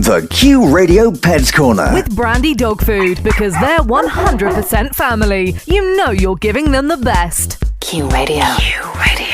The Q Radio Pets Corner. With Brandy Dog Food, because they're 100% family. You know you're giving them the best. Q Radio. Q Radio.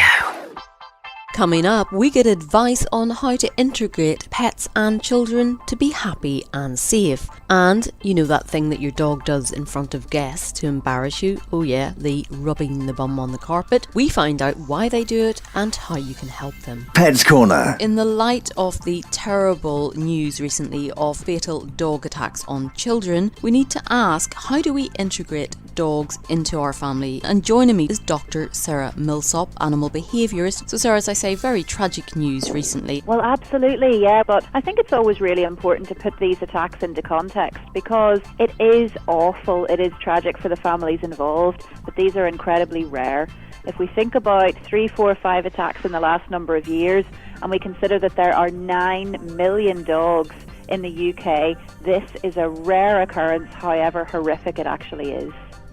Coming up, we get advice on how to integrate pets and children to be happy and safe. And you know that thing that your dog does in front of guests to embarrass you? Oh yeah, the rubbing the bum on the carpet. We find out why they do it and how you can help them. Pets Corner. In the light of the terrible news recently of fatal dog attacks on children, we need to ask, how do we integrate dogs into our family? And joining me is Dr. Sarah Millsop, animal behaviourist. So Sarah, as I say, very tragic news recently. Well, absolutely, yeah, but I think it's always really important to put these attacks into context, because it is awful, it is tragic for the families involved, but these are incredibly rare. If we think about 3, 4, 5 attacks in the last number of years, and we consider that there are 9 million dogs in the UK, this is a rare occurrence, however horrific it actually is.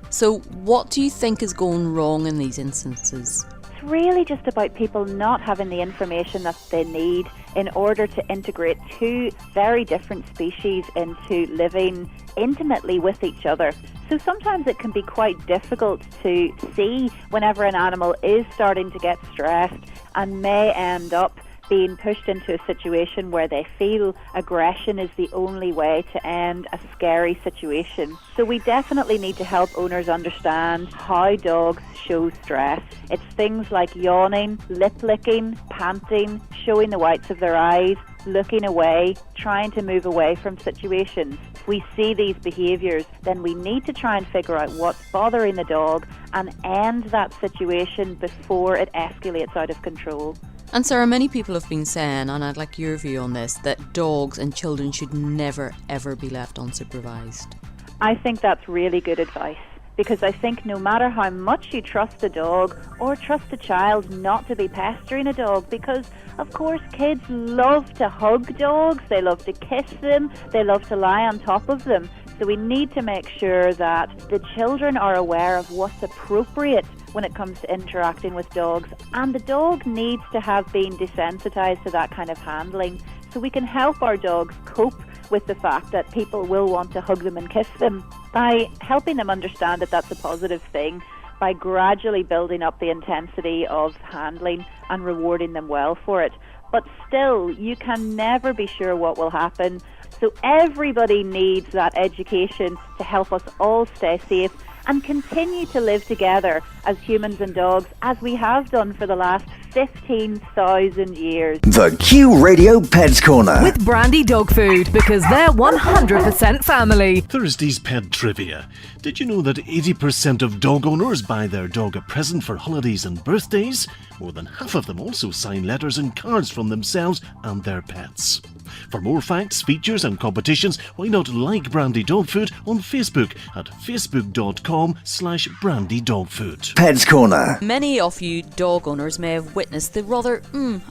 So what do you think is going wrong in these instances? It's really just about people not having the information that they need in order to integrate two very different species into living intimately with each other. So sometimes it can be quite difficult to see whenever an animal is starting to get stressed and may end up being pushed into a situation where they feel aggression is the only way to end a scary situation. So we definitely need to help owners understand how dogs show stress. It's things like yawning, lip licking, panting, showing the whites of their eyes, looking away, trying to move away from situations. If we see these behaviours, then we need to try and figure out what's bothering the dog and end that situation before it escalates out of control. And Sarah, many people have been saying, and I'd like your view on this, that dogs and children should never ever be left unsupervised. I think that's really good advice, because I think no matter how much you trust a dog or trust a child not to be pestering a dog, because of course kids love to hug dogs, they love to kiss them, they love to lie on top of them. So we need to make sure that the children are aware of what's appropriate when it comes to interacting with dogs, and the dog needs to have been desensitized to that kind of handling, so we can help our dogs cope with the fact that people will want to hug them and kiss them by helping them understand that that's a positive thing, by gradually building up the intensity of handling and rewarding them well for it. But still, you can never be sure what will happen. So everybody needs that education to help us all stay safe and continue to live together as humans and dogs, as we have done for the last 15,000 years. The Q Radio Pets Corner. With Brandy Dog Food, because they're 100% family. Thursday's Pet Trivia. Did you know that 80% of dog owners buy their dog a present for holidays and birthdays? More than half of them also sign letters and cards from themselves and their pets. For more facts, features and competitions, why not like Brandy Dog Food on Facebook at facebook.com/Brandy Dog Food. Pets Corner. Many of you dog owners may have witnessed the rather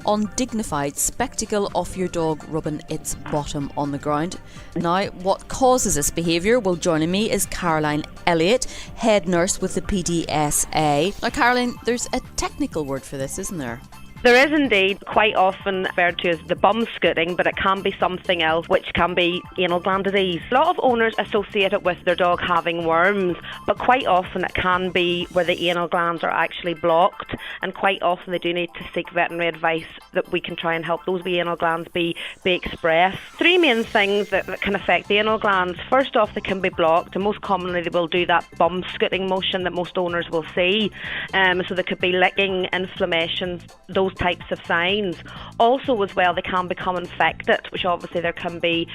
undignified spectacle of your dog rubbing its bottom on the ground. Now, what causes this behaviour? Well, joining me is Caroline Elliott, head nurse with the PDSA. Now, Caroline, there's a technical word for this, isn't there? There is indeed, quite often referred to as the bum scooting, but it can be something else, which can be anal gland disease. A lot of owners associate it with their dog having worms, but quite often it can be where the anal glands are actually blocked, and quite often they do need to seek veterinary advice that we can try and help those wee anal glands be expressed. 3 main things that can affect the anal glands. First off, they can be blocked, and most commonly they will do that bum scooting motion that most owners will see. So there could be licking, inflammation, those types of signs. Also as well, they can become infected, which obviously there can be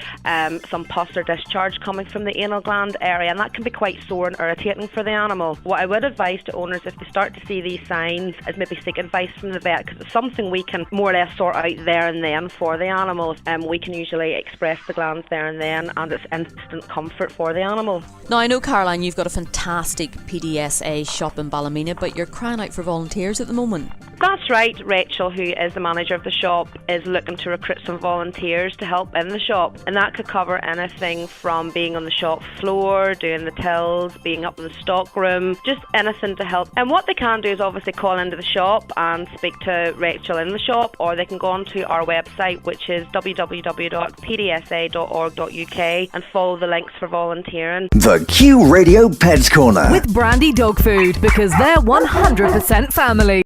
some pus or discharge coming from the anal gland area, and that can be quite sore and irritating for the animal. What I would advise to owners, if they start to see these signs, is maybe seek advice from the vet, because it's something we can more or less sort out there and then for the animals. We can usually express the glands there and then, and it's instant comfort for the animal. Now, I know, Caroline, you've got a fantastic PDSA shop in Ballymena, but you're crying out for volunteers at the moment. That's right. Rachel, who is the manager of the shop, is looking to recruit some volunteers to help in the shop, and that could cover anything from being on the shop floor, doing the tills, being up in the stock room, just anything to help. And what they can do is obviously call into the shop and speak to Rachel in the shop, or they can go onto our website, which is www.pdsa.org.uk, and follow the links for volunteering. The Q Radio Pets Corner. With Brandy Dog Food, because they're 100% family.